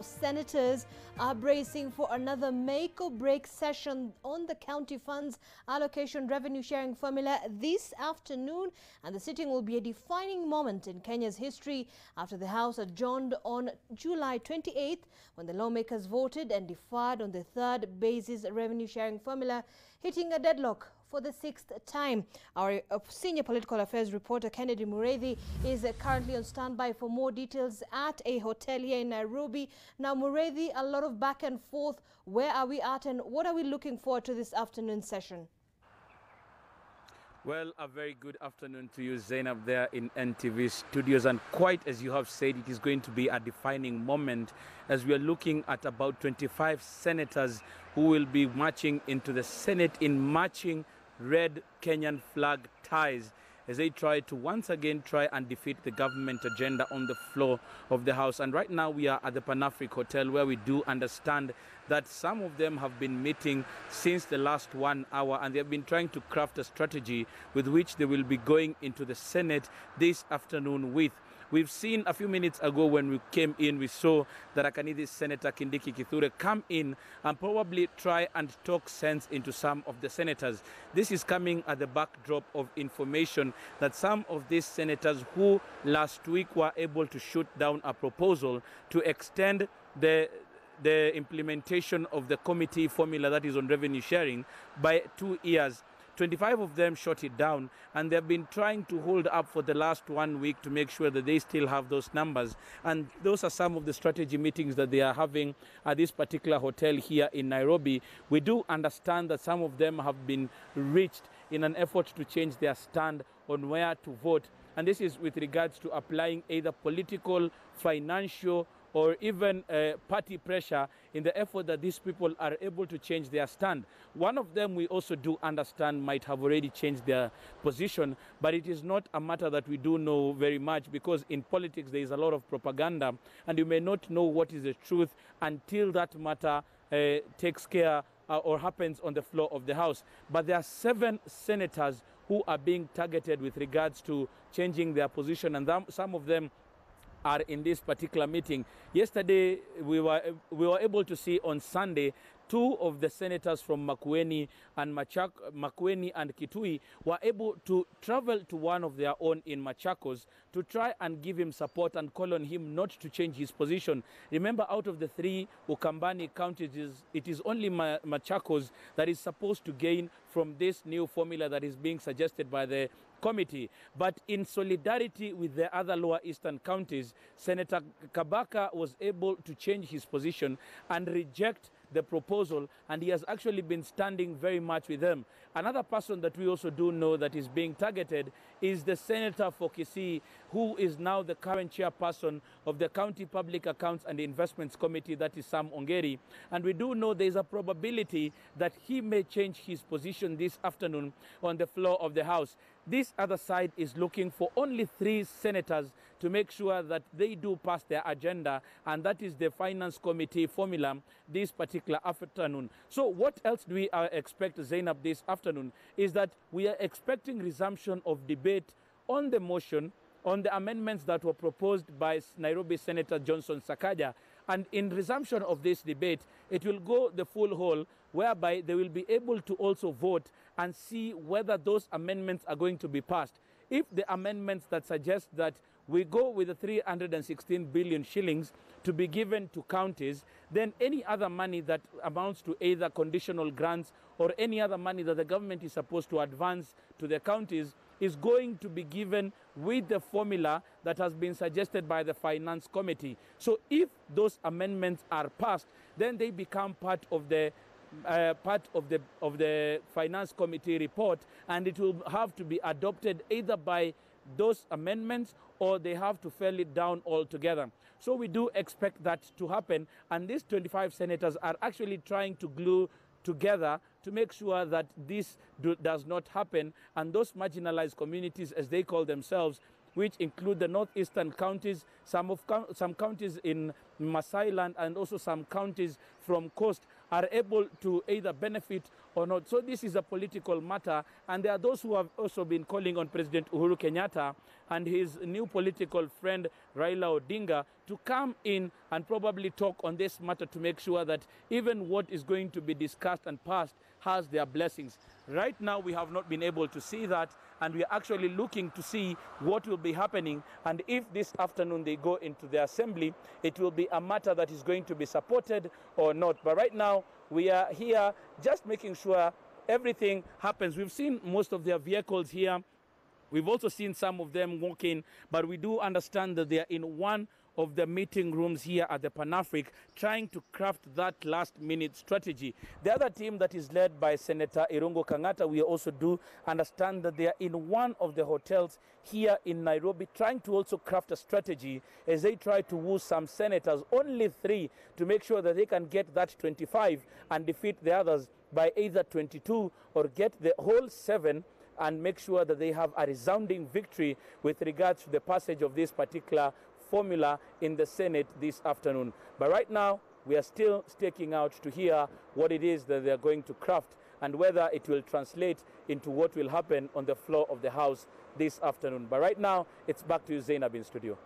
Senators are bracing for another make-or-break session on the county funds allocation revenue sharing formula this afternoon, and the sitting will be a defining moment in Kenya's history after the House adjourned on July 28th when the lawmakers voted and deferred on the third basis revenue sharing formula, hitting a deadlock for the sixth time. Our senior political affairs reporter Kennedy Mureithi is currently on standby for more details at a hotel here in Nairobi. Now, Mureithi, a lot of back and forth. Where are we at and what are we looking forward to this afternoon session? Well, a very good afternoon to you, Zainab, there in NTV studios. And quite as you have said, it is going to be a defining moment as we are looking at about 25 senators who will be marching into the Senate in matching red Kenyan flag ties as they try to once again try and defeat the government agenda on the floor of the House. And right now we are at the Pan-African Hotel, where we do understand that some of them have been meeting since the last 1 hour, and they have been trying to craft a strategy with which they will be going into the Senate this afternoon with. We've seen a few minutes ago when we came in, we saw that Akanidi Senator Kindiki Kithure come in and probably try and talk sense into some of the senators. This is coming at the backdrop of information that some of these senators who last week were able to shoot down a proposal to extend the implementation of the committee formula that is on revenue sharing by 2 years. 25 of them shot it down, and they've been trying to hold up for the last 1 week to make sure that they still have those numbers. And those are some of the strategy meetings that they are having at this particular hotel here in Nairobi. We do understand that some of them have been reached in an effort to change their stand on where to vote. And this is with regards to applying either political, financial, or even party pressure in the effort that these people are able to change their stand. One of them we also do understand might have already changed their position, but it is not a matter that we do know very much, because in politics there is a lot of propaganda, and you may not know what is the truth until that matter takes care or happens on the floor of the House. But there are 7 senators who are being targeted with regards to changing their position, and some of them are in this particular meeting. Yesterday, we were able to see on Sunday 2 of the senators from Makueni and Kitui were able to travel to one of their own in Machakos to try and give him support and call on him not to change his position. Remember, out of the 3 Ukambani counties, it is only Machakos that is supposed to gain from this new formula that is being suggested by the committee. But in solidarity with the other lower eastern counties, Senator Kabaka was able to change his position and reject the proposal, and he has actually been standing very much with them. Another person that we also do know that is being targeted is the Senator for Kisii, who is now the current chairperson of the County Public Accounts and Investments Committee, that is Sam Ongeri. And we do know there is a probability that he may change his position this afternoon on the floor of the House. This other side is looking for only 3 senators to make sure that they do pass their agenda, and that is the Finance Committee formula this particular afternoon. So what else do we expect, Zainab, this afternoon is that we are expecting resumption of debate on the motion on the amendments that were proposed by Nairobi Senator Johnson Sakaja. And in resumption of this debate, it will go the full haul, whereby they will be able to also vote and see whether those amendments are going to be passed. If the amendments that suggest that we go with the 316 billion shillings to be given to counties, then any other money that amounts to either conditional grants or any other money that the government is supposed to advance to the counties is going to be given with the formula that has been suggested by the Finance Committee. So if those amendments are passed, then they become part of the Finance Committee report, and it will have to be adopted either by those amendments or they have to fail it down altogether. So we do expect that to happen, and these 25 senators are actually trying to glue together to make sure that this does not happen, and those marginalized communities, as they call themselves, which include the northeastern counties, some counties in Masai Land, and also some counties from coast, are able to either benefit or not. So this is a political matter, and there are those who have also been calling on President Uhuru Kenyatta and his new political friend Raila Odinga, to come in and probably talk on this matter to make sure that even what is going to be discussed and passed has their blessings. Right now, we have not been able to see that, and we are actually looking to see what will be happening. And if this afternoon they go into the assembly, it will be a matter that is going to be supported or not. But right now, we are here just making sure everything happens. We've seen most of their vehicles here. We've also seen some of them walking, but we do understand that they are in one of the meeting rooms here at the Pan-Afric trying to craft that last-minute strategy. The other team that is led by Senator Irungu Kang'ata, we also do understand that they are in one of the hotels here in Nairobi trying to also craft a strategy as they try to woo some senators, only 3, to make sure that they can get that 25 and defeat the others by either 22 or get the whole 7 and make sure that they have a resounding victory with regards to the passage of this particular formula in the Senate this afternoon. But right now, we are still staking out to hear what it is that they are going to craft and whether it will translate into what will happen on the floor of the House this afternoon. But right now, it's back to you, Zainab, in studio.